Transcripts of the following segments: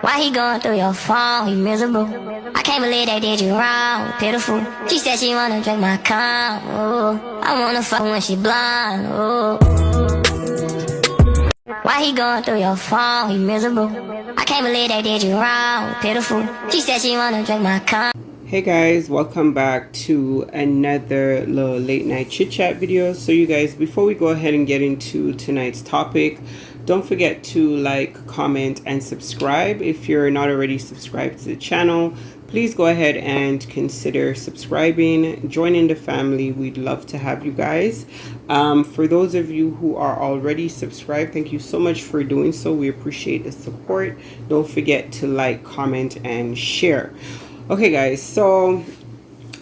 Why he going through your phone? He miserable. I can't believe they did you wrong. Pitiful. She said she wanna drink my cum. Ooh. I wanna fuck when she blind. Ooh. Why he going through your phone? He miserable. I can't believe they did you wrong. Pitiful. She said she wanna drink my cum. Hey guys, welcome back to another little late night chit chat video. So you guys, before we go ahead and get into tonight's topic, don't forget to like, comment, and subscribe. If you're not already subscribed to the channel, please go ahead and consider subscribing, joining the family. We'd love to have you guys. For those of you who are already subscribed, thank you so much for doing so. We appreciate the support. Don't forget to like, comment, and share. Okay guys, so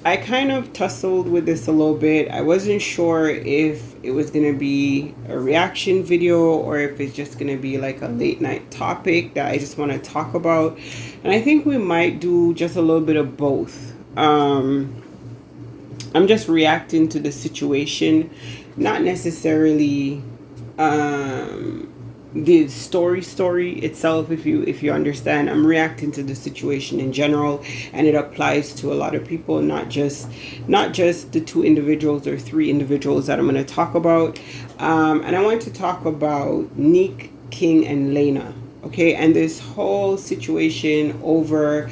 I kind of tussled with this a little bit. I wasn't sure if it was going to be a reaction video or if it's just going to be like a late night topic that I just want to talk about. And I think we might do just a little bit of both. I'm just reacting to the situation, not necessarily the story itself. If you understand, I'm reacting to the situation in general, and it applies to a lot of people, not just the two individuals or three individuals that I'm going to talk about. And I want to talk about Nique, King, and Laina. Okay, and this whole situation over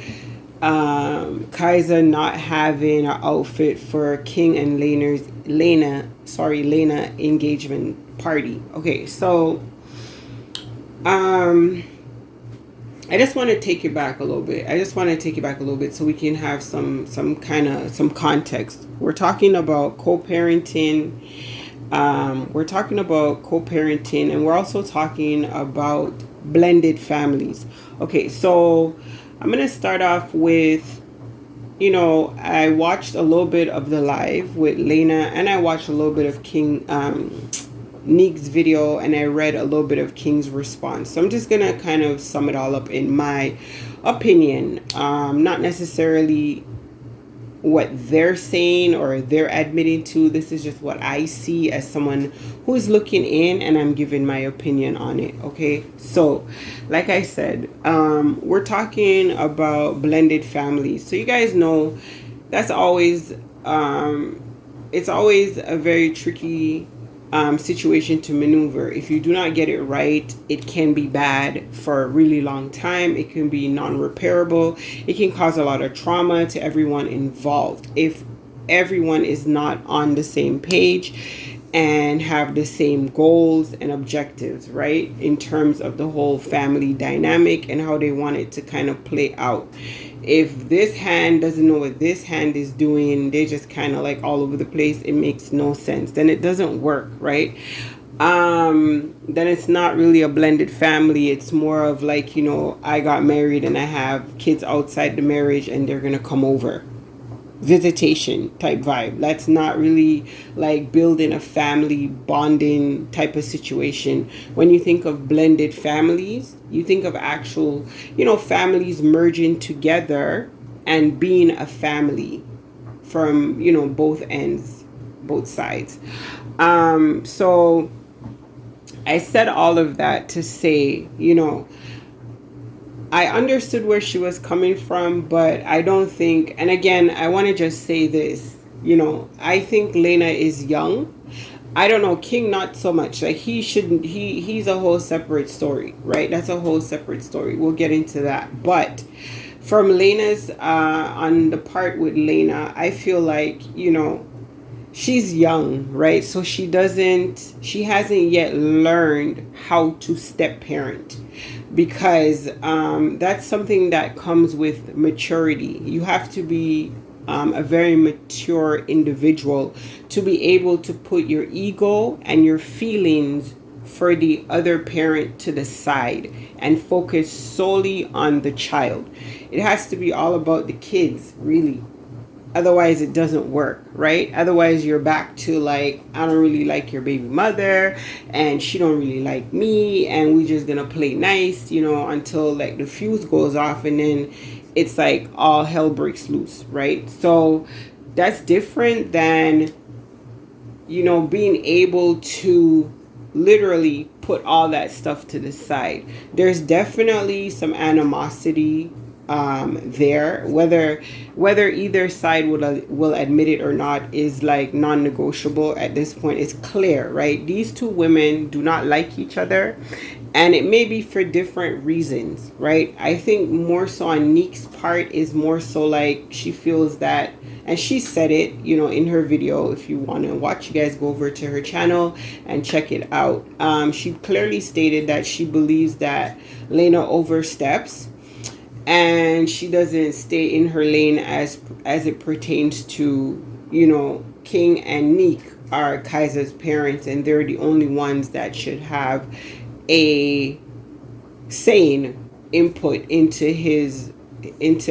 Kaiser not having an outfit for King and Laina engagement party. Okay, so I just want to take it back a little bit. So we can have some context. We're talking about co-parenting. And we're also talking about blended families. Okay, so I'm gonna start off with, I watched a little bit of the live with Laina, and I watched a little bit of Nique's video, and I read a little bit of King's response. So I'm just gonna kind of sum it all up in my opinion, not necessarily what they're saying or they're admitting to. This is just what I see as someone who is looking in, and I'm giving my opinion on it. Okay, so like I said, we're talking about blended families. So you guys know that's always it's always a very tricky situation to maneuver. If you do not get it right, it can be bad for a really long time. It can be non-repairable. It can cause a lot of trauma to everyone involved if everyone is not on the same page and have the same goals and objectives, right, in terms of the whole family dynamic and how they want it to kind of play out. If this hand doesn't know what this hand is doing, they're just kind of like all over the place, it makes no sense. Then it doesn't work, right? Then it's not really a blended family. It's more of like, I got married and I have kids outside the marriage and they're gonna come over, visitation type vibe. That's not really like building a family bonding type of situation. When you think of blended families, you think of actual, families merging together and being a family from, both ends, both sides. So I said all of that to say, I understood where she was coming from, but I don't think, and again, I want to just say this, I think Laina is young. I don't know, King not so much. Like he's a whole separate story, right? That's a whole separate story. We'll get into that. But from Laina's, on the part with Laina, I feel like, she's young, right? So she hasn't yet learned how to step parent, because that's something that comes with maturity. You have to be a very mature individual to be able to put your ego and your feelings for the other parent to the side and focus solely on the child. It has to be all about the kids, really. Otherwise it doesn't work, right? Otherwise you're back to like, I don't really like your baby mother and she don't really like me, and we just gonna play nice, until like the fuse goes off, and then it's like all hell breaks loose, right? So that's different than, being able to literally put all that stuff to the side. There's definitely some animosity there. Whether either side will admit it or not is like non-negotiable at this point. It's clear, right? These two women do not like each other, and it may be for different reasons, right? I think more so on Nique's part is more so like she feels that, and she said it, you know, in her video. If you want to watch, you guys go over to her channel and check it out. She clearly stated that she believes that Laina oversteps and she doesn't stay in her lane as it pertains to, you know, King and Nique are Kaiser's parents, and they're the only ones that should have a sane input into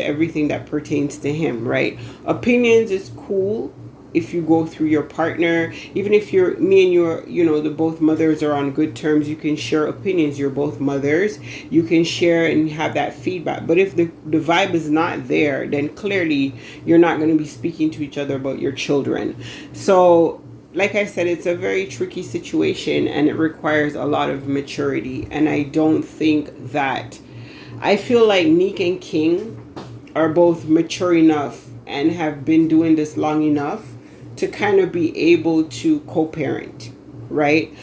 everything that pertains to him, right? Opinions is cool if you go through your partner. Even if me and your, you know, the both mothers are on good terms, you can share opinions. You're both mothers, you can share and have that feedback. But if the vibe is not there, then clearly you're not going to be speaking to each other about your children. So like I said, it's a very tricky situation, and it requires a lot of maturity. And I don't think that, I feel like Nique and King are both mature enough and have been doing this long enough to kind of be able to co-parent, right?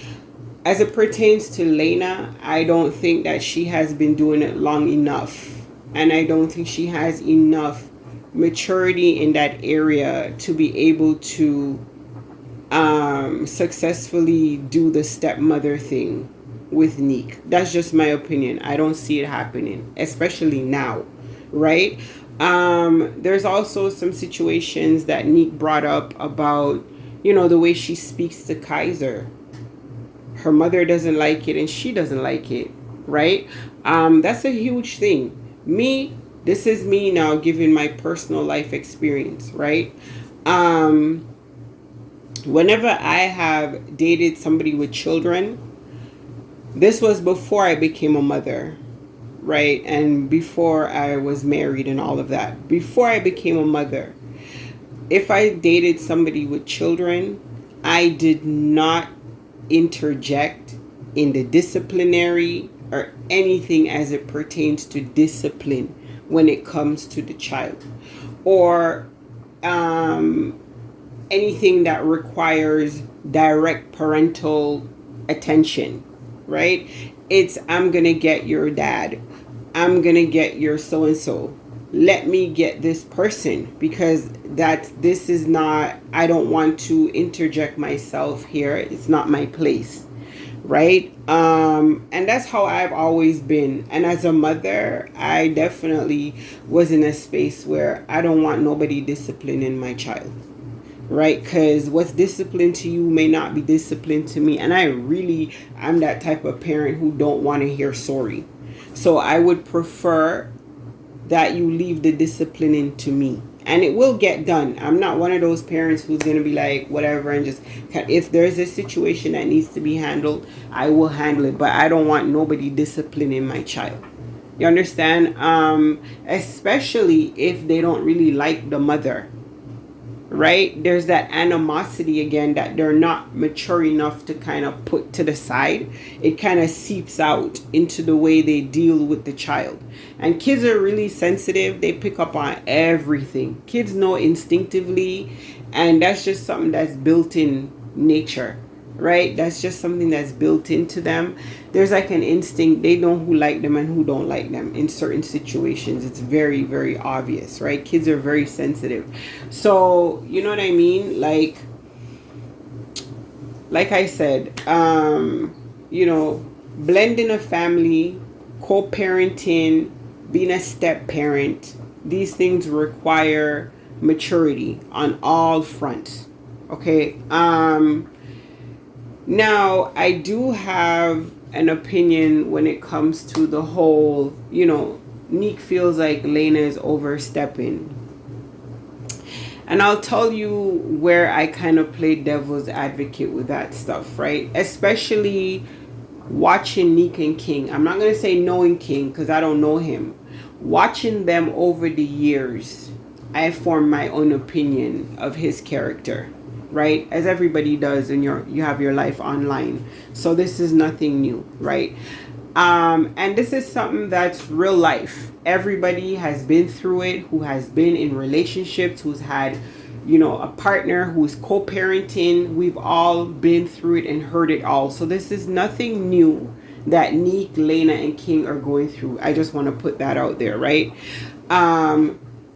As it pertains to Laina, I don't think that she has been doing it long enough. And I don't think she has enough maturity in that area to be able to successfully do the stepmother thing with Nique. That's just my opinion. I don't see it happening, especially now, right? There's also some situations that Nique brought up about, you know, the way she speaks to Kaiser. Her mother doesn't like it and she doesn't like it, right? That's a huge thing. This is me now giving my personal life experience, right? Whenever I have dated somebody with children, this was before I became a mother, right? And before I was married and all of that. Before I became a mother, if I dated somebody with children, I did not interject in the disciplinary or anything as it pertains to discipline when it comes to the child, or anything that requires direct parental attention, right? It's, I'm gonna get your dad, I'm gonna get your so-and-so, let me get this person, because this is not, I don't want to interject myself here, it's not my place, right? And that's how I've always been. And as a mother, I definitely was in a space where I don't want nobody disciplining my child, right? Because what's disciplined to you may not be disciplined to me. And I'm that type of parent who don't want to hear sorry. So I would prefer that you leave the disciplining to me, and it will get done. I'm not one of those parents who's going to be like whatever and just, if there's a situation that needs to be handled, I will handle it, but I don't want nobody disciplining my child. You understand? Especially if they don't really like the mother, right? There's that animosity again that they're not mature enough to kind of put to the side. It kind of seeps out into the way they deal with the child. And kids are really sensitive. They pick up on everything. Kids know instinctively, and that's just something that's built in nature, right? That's just something that's built into them. There's like an instinct. They know who like them and who don't like them in certain situations. It's very, very obvious, right? Kids are very sensitive. So, you know what I mean? Like I said, you know, blending a family, co-parenting, being a step parent, these things require maturity on all fronts. Okay. Now, I do have an opinion when it comes to the whole, you know, Nique feels like Laina is overstepping. And I'll tell you where I kind of play devil's advocate with that stuff, right? Especially watching Nique and King. I'm not going to say knowing King because I don't know him. Watching them over the years, I formed my own opinion of his character. right? As everybody does, and you have your life online. So this is nothing new, right? And this is something that's real life. Everybody has been through it, who has been in relationships, who's had, you know, a partner who's co-parenting. We've all been through it and heard it all. So this is nothing new that Nique, Laina, and King are going through. I just want to put that out there, right?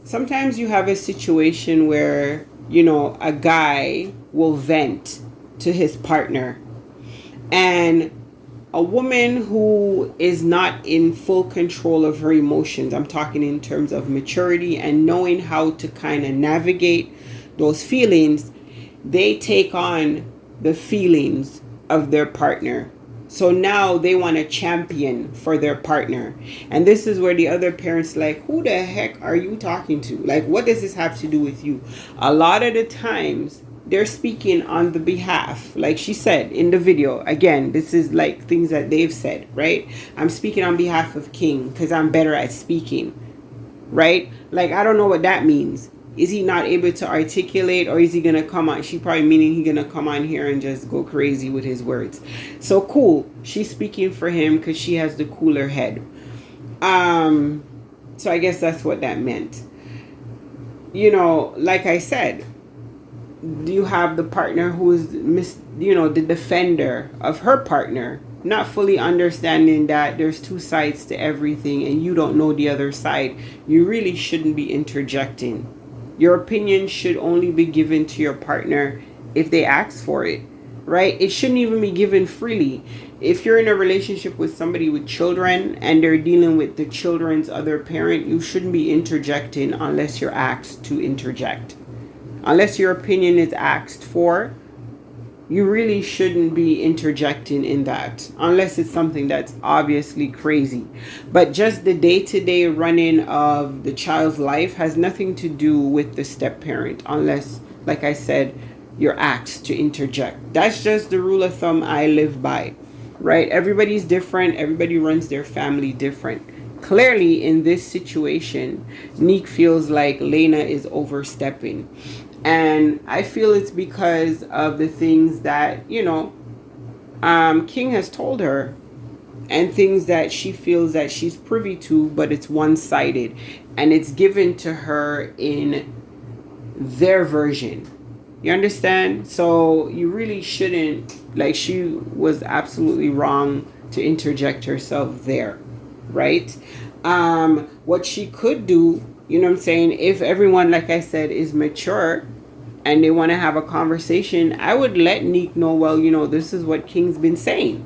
Sometimes you have a situation where, you know, a guy will vent to his partner, and a woman who is not in full control of her emotions, I'm talking in terms of maturity and knowing how to kind of navigate those feelings, they take on the feelings of their partner. So now they want to champion for their partner. And this is where the other parents like, who the heck are you talking to? Like, what does this have to do with you? A lot of the times they're speaking on the behalf, like she said in the video. Again, this is like things that they've said, right? I'm speaking on behalf of King because I'm better at speaking, right? Like, I don't know what that means. Is he not able to articulate, or is he gonna come on? She probably meaning he gonna come on here and just go crazy with his words. So cool, she's speaking for him because she has the cooler head. So I guess that's what that meant. You know, like I said, you have the partner who is the defender of her partner, not fully understanding that there's two sides to everything and you don't know the other side. You really shouldn't be interjecting. Your opinion should only be given to your partner if they ask for it, right? It shouldn't even be given freely. If you're in a relationship with somebody with children and they're dealing with the children's other parent, you shouldn't be interjecting unless you're asked to interject. Unless your opinion is asked for, you really shouldn't be interjecting in that, unless it's something that's obviously crazy. But just the day-to-day running of the child's life has nothing to do with the step-parent, unless, like I said, you're asked to interject. That's just the rule of thumb I live by, right? Everybody's different. Everybody runs their family different. Clearly, in this situation, Nique feels like Laina is overstepping. And I feel it's because of the things that, King has told her, and things that she feels that she's privy to, but it's one-sided. And it's given to her in their version. You understand? So you really shouldn't, like, she was absolutely wrong to interject herself there, right? What she could do, you know what I'm saying, if everyone, like I said, is mature and they want to have a conversation, I would let Nique know, well, this is what King's been saying.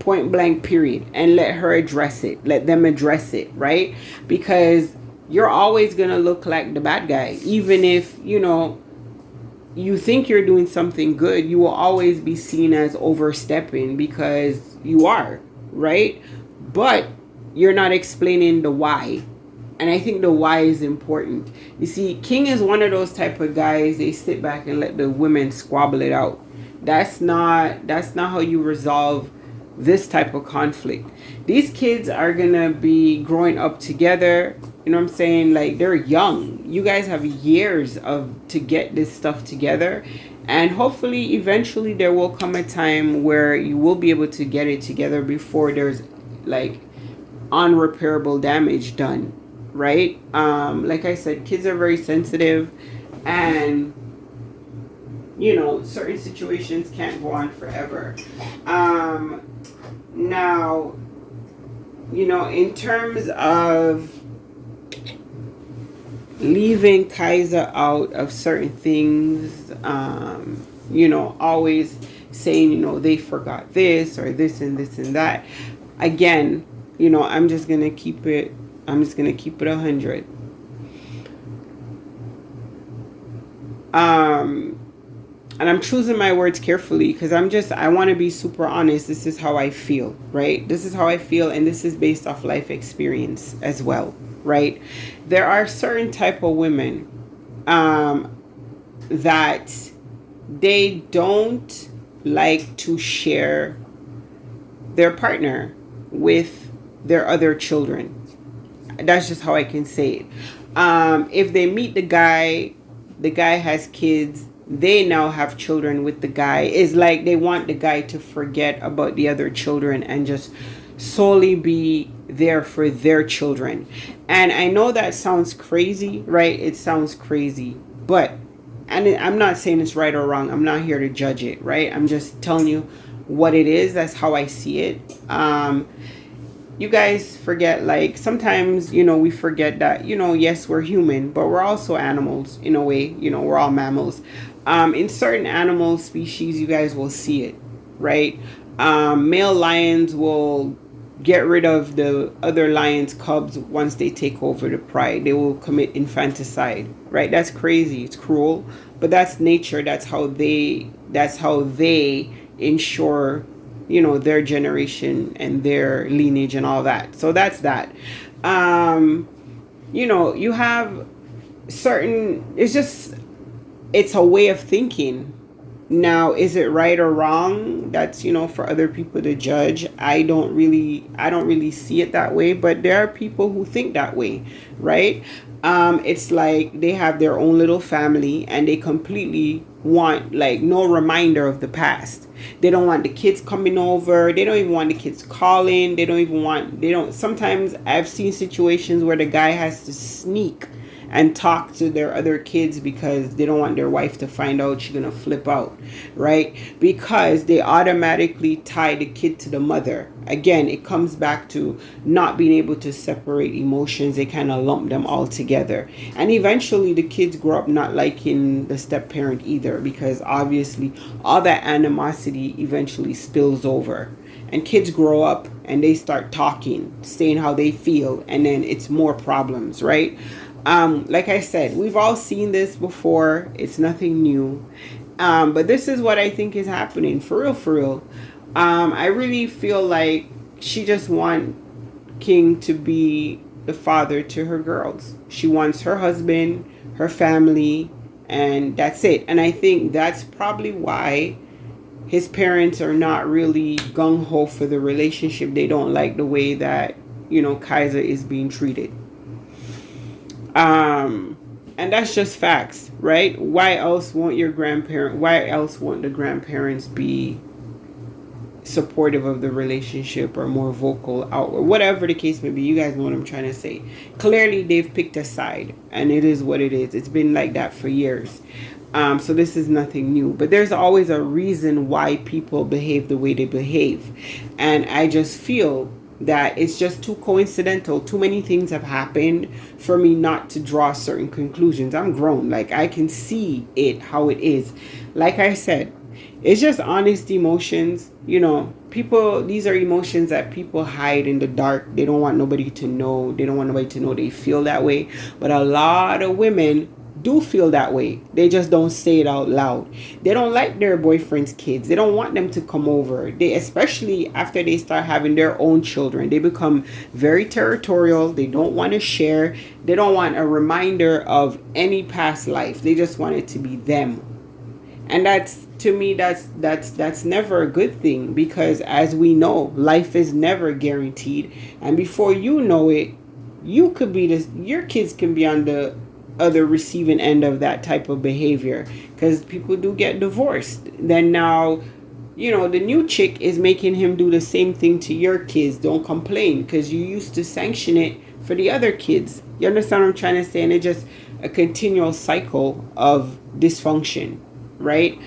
Point blank, period. And let her address it. Let them address it, right? Because you're always going to look like the bad guy. Even if, you think you're doing something good, you will always be seen as overstepping because you are, right? But you're not explaining the why. And I think the why is important. You see, King is one of those type of guys, they sit back and let the women squabble it out. That's not how you resolve this type of conflict. These kids are gonna be growing up together. You know what I'm saying? Like, they're young. You guys have years to get this stuff together. And hopefully, eventually, there will come a time where you will be able to get it together before there's, like, unrepairable damage done. Right? Like I said, kids are very sensitive, and certain situations can't go on forever. Now, in terms of leaving Kaiser out of certain things, always saying, they forgot this or this and this and that. Again, I'm just going to keep it 100. And I'm choosing my words carefully because I want to be super honest. This is how I feel, right? This is how I feel, and this is based off life experience as well, right? There are certain type of women that they don't like to share their partner with their other children. That's just how I can say it. If they meet the guy has kids, they now have children with the guy. It's like they want the guy to forget about the other children and just solely be there for their children. And I know that sounds crazy, right? It sounds crazy, but, and I'm not saying it's right or wrong. I'm not here to judge it, right? I'm just telling you what it is. That's how I see it. You guys forget, like, sometimes, we forget that, yes, we're human, but we're also animals in a way. We're all mammals. In certain animal species, you guys will see it, right? Male lions will get rid of the other lion's cubs once they take over the pride. They will commit infanticide, right? That's crazy. It's cruel, but that's nature. That's how they ensure, their generation and their lineage and all that. So that's that. You have certain, it's a way of thinking. Now, is it right or wrong? That's, for other people to judge. I don't really see it that way, but there are people who think that way, right? It's like they have their own little family and they completely want, like, no reminder of the past. They don't want the kids coming over. They don't even want the kids calling. Sometimes I've seen situations where the guy has to sneak and talk to their other kids because they don't want their wife to find out. She's gonna flip out, right? Because they automatically tie the kid to the mother. Again, it comes back to not being able to separate emotions. They kind of lump them all together, and eventually the kids grow up not liking the step parent either, because obviously all that animosity eventually spills over, and kids grow up and they start talking, saying how they feel, and then it's more problems, right? Like I said, we've all seen this before. It's nothing new. But this is what I think is happening. For real, for real. I really feel like she just wants King to be the father to her girls. She wants her husband, her family, and that's it. And I think that's probably why his parents are not really gung-ho for the relationship. They don't like the way that, Kaiser is being treated. And that's just facts, right? Why else won't the grandparents be supportive of the relationship or more vocal outward? Whatever the case may be, you guys know what I'm trying to say. Clearly, they've picked a side, and it is what it is. It's been like that for years. So this is nothing new. But there's always a reason why people behave the way they behave. And I just feel that it's just too coincidental. Too many things have happened for me not to draw certain conclusions. I'm grown. Like, I can see it how it is. Like I said, it's just honest emotions. People, these are emotions that people hide in the dark. They don't want nobody to know. They don't want nobody to know they feel that way. But a lot of women do feel that way. They just don't say it out loud. They don't like their boyfriend's kids. They don't want them to come over. Especially after they start having their own children, they become very territorial. They don't want to share. They don't want a reminder of any past life. They just want it to be them. And that's, to me, that's never a good thing, because as we know, life is never guaranteed. And before you know it, your kids can be on the other receiving end of that type of behavior, because people do get divorced. Then now, the new chick is making him do the same thing to your kids. Don't complain, because you used to sanction it for the other kids. You understand what I'm trying to say? And it's just a continual cycle of dysfunction, right?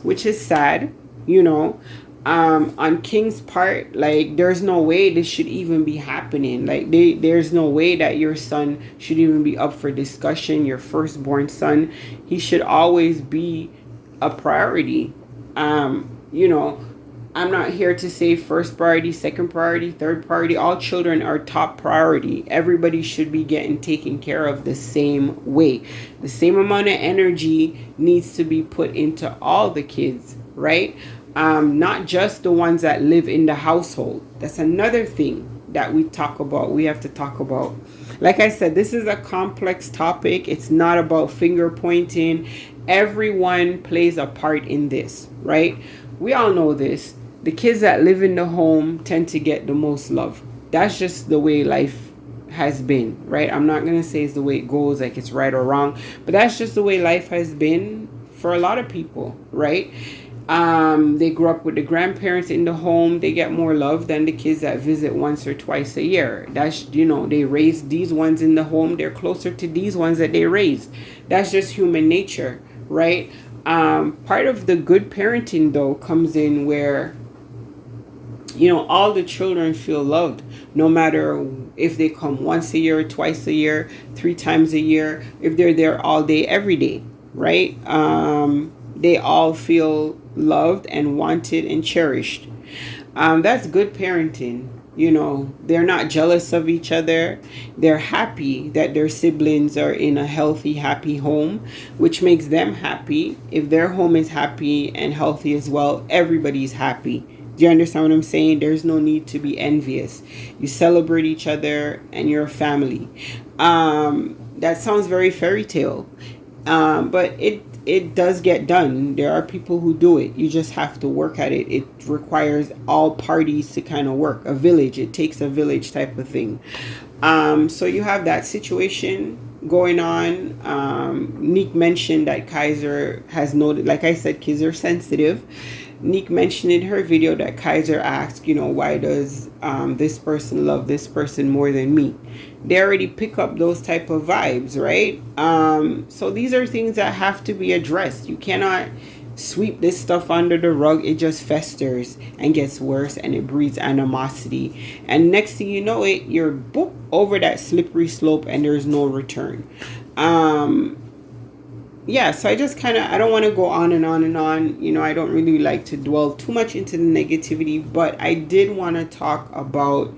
Which is sad, on King's part. Like, there's no way this should even be happening. Like, there's no way that your son should even be up for discussion. Your firstborn son, he should always be a priority. I'm not here to say first priority, second priority, third priority. All children are top priority. Everybody should be getting taken care of the same way. The same amount of energy needs to be put into all the kids, right? Not just the ones that live in the household. That's another thing that we have to talk about. Like I said, this is a complex topic. It's not about finger pointing. Everyone plays a part in this, right? We all know this. The kids that live in the home tend to get the most love. That's just the way life has been, right? I'm not going to say it's the way it goes, like it's right or wrong, but that's just the way life has been for a lot of people, right? They grow up with the grandparents in the home. They get more love than the kids that visit once or twice a year. That's, you know, they raise these ones in the home. They're closer to these ones that they raised. That's just human nature, right? Part of the good parenting, though, comes in where, you know, all the children feel loved, no matter if they come once a year, twice a year, 3 times a year, if they're there all day, every day, right? They all feel loved and wanted and cherished. That's good parenting. You know, they're not jealous of each other. They're happy that their siblings are in a healthy, happy home, which makes them happy. If their home is happy and healthy as well, everybody's happy. Do you understand what I'm saying? There's no need to be envious. You celebrate each other and you're a family. That sounds very fairy tale, but it does get done. There are people who do it. You just have to work at it. It requires all parties to kind of work. A village. It takes a village type of thing. So you have that situation going on. Nique mentioned that Kaiser has noted, like I said, kids are sensitive. Nique mentioned in her video that Kaiser asked, you know, why does this person love this person more than me? They already pick up those type of vibes, right? So these are things that have to be addressed. You cannot sweep this stuff under the rug. It just festers and gets worse, and it breeds animosity. And next thing you know it, you're boop over that slippery slope and there's no return. Yeah, so I just kind of, I don't want to go on and on and on. You know, I don't really like to dwell too much into the negativity, but I did want to talk about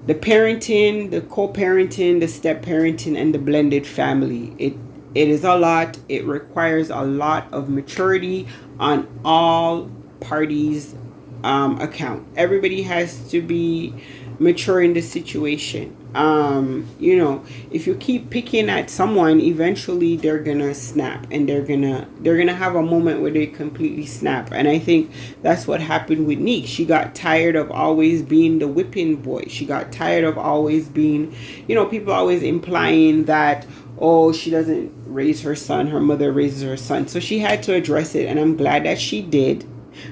the parenting, the co-parenting, the step-parenting, and the blended family. It is a lot. It requires a lot of maturity on all parties' account. Everybody has to be mature in the situation. You know, if you keep picking at someone, eventually they're gonna snap, and they're gonna have a moment where they completely snap. And I think that's what happened with Nique. She got tired of always being the whipping boy. She got tired of always being, you know, people always implying that, oh, she doesn't raise her son, her mother raises her son. So she had to address it, and I'm glad that she did.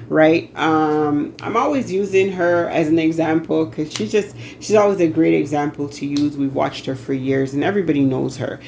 Right. I'm always using her as an example because she's always a great example to use. We've watched her for years and everybody knows her.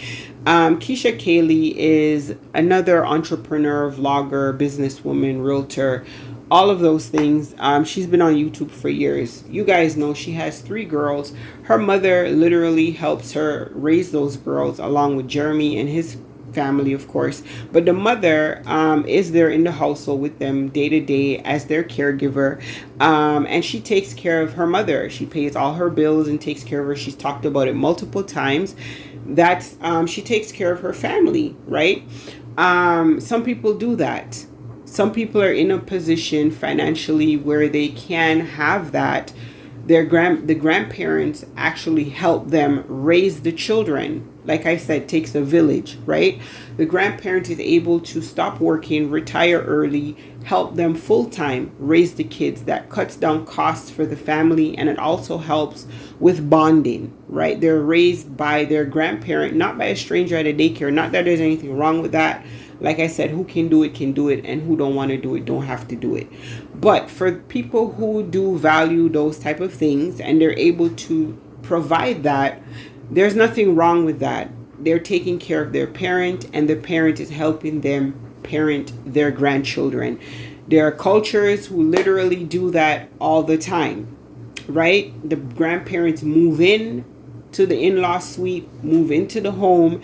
Keisha Kaylee is another entrepreneur, vlogger, businesswoman, realtor, all of those things. She's been on YouTube for years. You guys know she has 3 girls. Her mother literally helps her raise those girls along with Jeremy and his family, of course, but the mother is there in the household with them day to day as their caregiver, and she takes care of her mother. She pays all her bills and takes care of her. She's talked about it multiple times. That's she takes care of her family, right? Some people do that. Some people are in a position financially where they can have that. The grandparents actually help them raise the children. Like I said, takes a village, right? The grandparent is able to stop working, retire early, help them full-time, raise the kids. That cuts down costs for the family, and it also helps with bonding, right? They're raised by their grandparent, not by a stranger at a daycare. Not that there's anything wrong with that. Like I said, who can do it, and who don't want to do it don't have to do it. But for people who do value those type of things and they're able to provide that, there's nothing wrong with that. They're taking care of their parent, and the parent is helping them parent their grandchildren. There are cultures who literally do that all the time, right? The grandparents move in to the in-law suite, move into the home,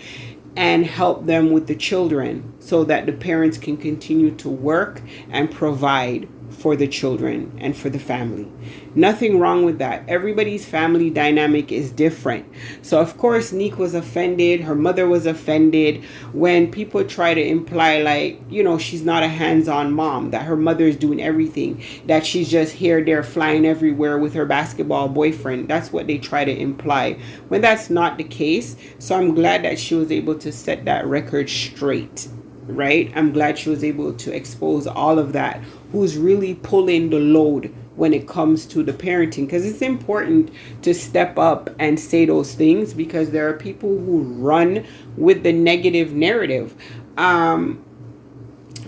and help them with the children so that the parents can continue to work and provide for the children and for the family. Nothing wrong with that. Everybody's family dynamic is different. So of course Nique was offended, her mother was offended when people try to imply, like, you know, she's not a hands-on mom, that her mother is doing everything, that she's just here, there, flying everywhere with her basketball boyfriend. That's what they try to imply, when that's not the case. So I'm glad that she was able to set that record straight, right? I'm glad she was able to expose all of that. Who's really pulling the load when it comes to the parenting, because it's important to step up and say those things, because there are people who run with the negative narrative.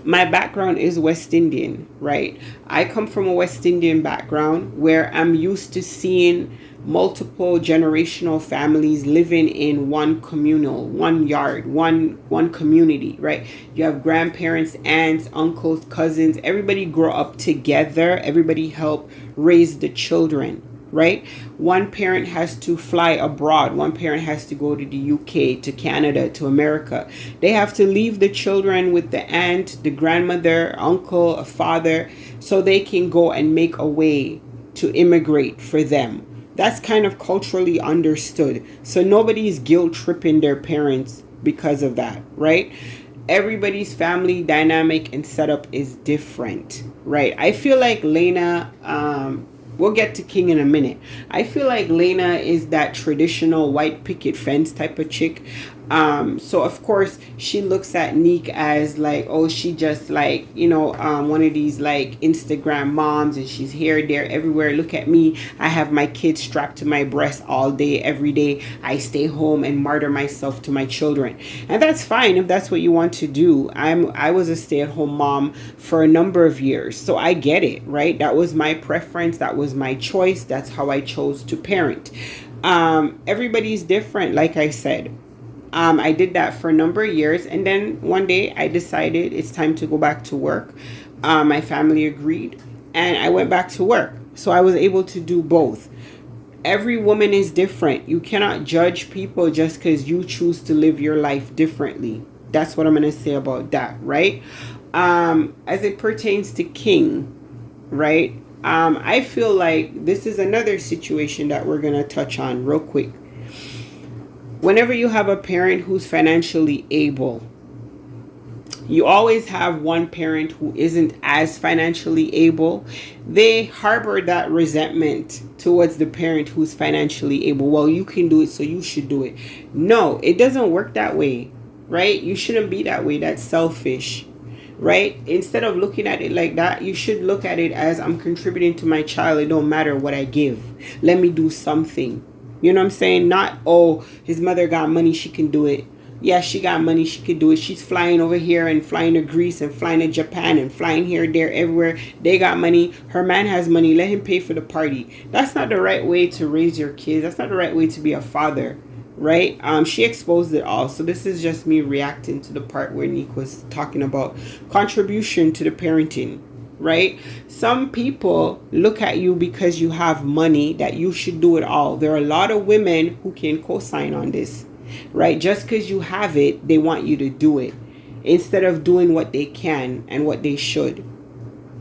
My background is West Indian, right? I come from a West Indian background where I'm used to seeing multiple generational families living in one communal, one yard, one community, right? You have grandparents, aunts, uncles, cousins, everybody grow up together, everybody help raise the children, right? One parent has to fly abroad. One parent has to go to the UK, to Canada, to America. They have to leave the children with the aunt, the grandmother, uncle, a father, so they can go and make a way to immigrate for them. That's kind of culturally understood. So nobody's guilt tripping their parents because of that, right? Everybody's family dynamic and setup is different, right? I feel like Laina, we'll get to King in a minute. I feel like Laina is that traditional white picket fence type of chick. So of course she looks at Nique as like, oh, she just like, one of these like Instagram moms, and she's here, there, everywhere. Look at me. I have my kids strapped to my breast all day, every day. I stay home and martyr myself to my children. And that's fine if that's what you want to do. I was a stay-at-home mom for a number of years, so I get it, right? That was my preference. That was my choice. That's how I chose to parent. Everybody's different, like I said. I did that for a number of years, and then one day I decided it's time to go back to work. My family agreed, and I went back to work. So I was able to do both. Every woman is different. You cannot judge people just because you choose to live your life differently. That's what I'm going to say about that, right? As it pertains to King, right? I feel like this is another situation that we're going to touch on real quick. Whenever you have a parent who's financially able, you always have one parent who isn't as financially able. They harbor that resentment towards the parent who's financially able. Well, you can do it, so you should do it. No, it doesn't work that way, right? You shouldn't be that way. That's selfish, right? Instead of looking at it like that, you should look at it as, I'm contributing to my child. It don't matter what I give. Let me do something. You know what I'm saying? Not, oh, his mother got money, she can do it. Yeah, she got money, she could do it. She's flying over here and flying to Greece and flying to Japan and flying here, there, everywhere. They got money. Her man has money. Let him pay for the party. That's not the right way to raise your kids. That's not the right way to be a father, right? She exposed it all. So this is just me reacting to the part where Nique was talking about contribution to the parenting. Right? Some people look at you because you have money that you should do it all. There are a lot of women who can co-sign on this, right? Just because you have it, they want you to do it instead of doing what they can and what they should,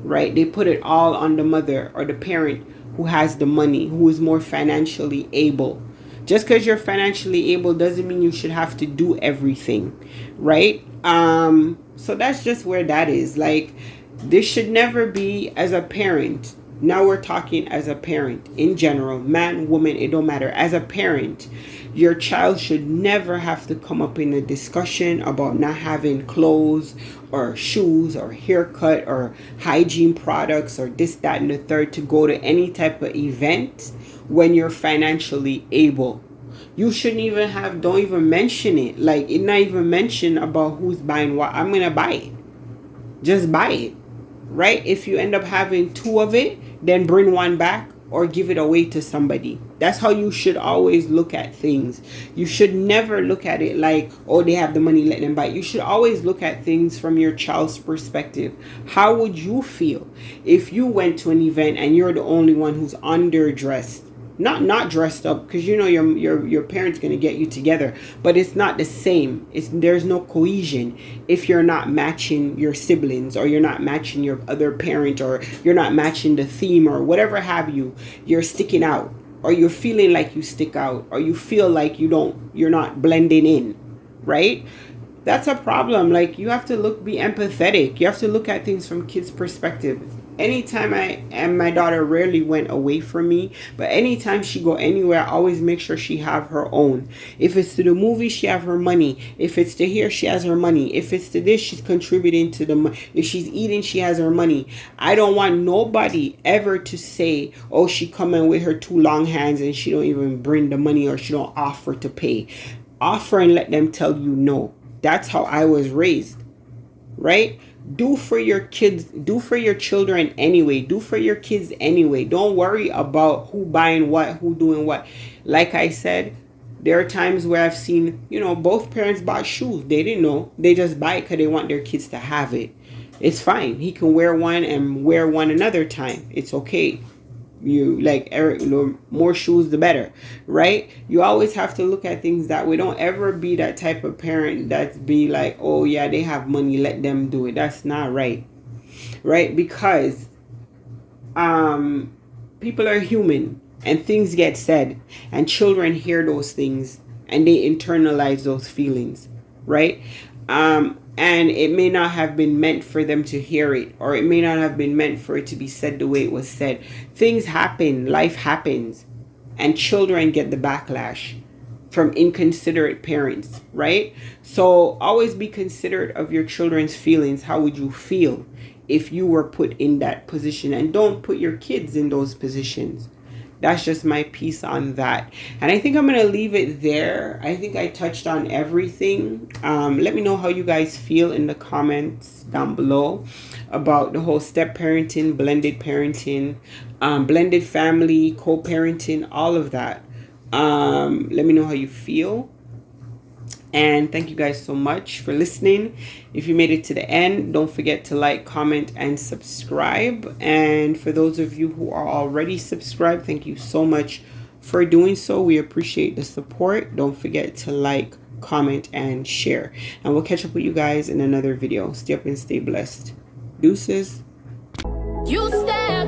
right? They put it all on the mother or the parent who has the money, who is more financially able. Just because you're financially able doesn't mean you should have to do everything, right? So that's just where that is. Like, this should never be as a parent. Now we're talking as a parent in general, man, woman, it don't matter. As a parent, your child should never have to come up in a discussion about not having clothes or shoes or haircut or hygiene products or this, that, and the third to go to any type of event when you're financially able. You shouldn't even have, don't even mention it. Like, it not even mention about who's buying what. I'm going to buy it. Just buy it. Right? If you end up having two of it, then bring one back or give it away to somebody. That's how you should always look at things. You should never look at it like, oh, they have the money, let them buy it. You should always look at things from your child's perspective. How would you feel if you went to an event and you're the only one who's underdressed? Not dressed up, because you know your parents gonna get you together, but it's not the same. There's no cohesion if you're not matching your siblings, or you're not matching your other parent, or you're not matching the theme, or whatever have you. You're sticking out, or you're feeling like you stick out, or you feel like you're not blending in, right? That's a problem. Like, you have to be empathetic. You have to look at things from kids' perspective. anytime my daughter rarely went away from me, but anytime she go anywhere, I always make sure she have her own. If it's to the movie, she have her money. If it's to here, she has her money. If it's to this, she's contributing to the money. If she's eating, she has her money. I don't want nobody ever to say, oh, she coming with her two long hands and she don't even bring the money, or she don't offer to pay. Offer and let them tell you no. That's how I was raised, right? Do for your kids, do for your children anyway. Do for your kids anyway. Don't worry about who buying what, who doing what. Like I said, there are times where I've seen, both parents bought shoes. They didn't know. They just buy it because they want their kids to have it. It's fine. He can wear one and wear one another time. It's okay. You like Eric, more shoes the better, right? You always have to look at things that way. Don't ever be that type of parent that be like, oh yeah, they have money, let them do it. That's not right, right? Because people are human and things get said, and children hear those things and they internalize those feelings, right? And it may not have been meant for them to hear it, or it may not have been meant for it to be said the way it was said. Things happen, life happens, and children get the backlash from inconsiderate parents, right? So always be considerate of your children's feelings. How would you feel if you were put in that position? And don't put your kids in those positions. That's just my piece on that. And I think I'm going to leave it there. I think I touched on everything. Let me know how you guys feel in the comments down below about the whole step parenting, blended parenting, blended family, co-parenting, all of that. Let me know how you feel. And thank you guys so much for listening. If you made it to the end, don't forget to like, comment, and subscribe. And for those of you who are already subscribed, thank you so much for doing so. We appreciate the support. Don't forget to like, comment, and share. And we'll catch up with you guys in another video. Stay up and stay blessed. Deuces. You stay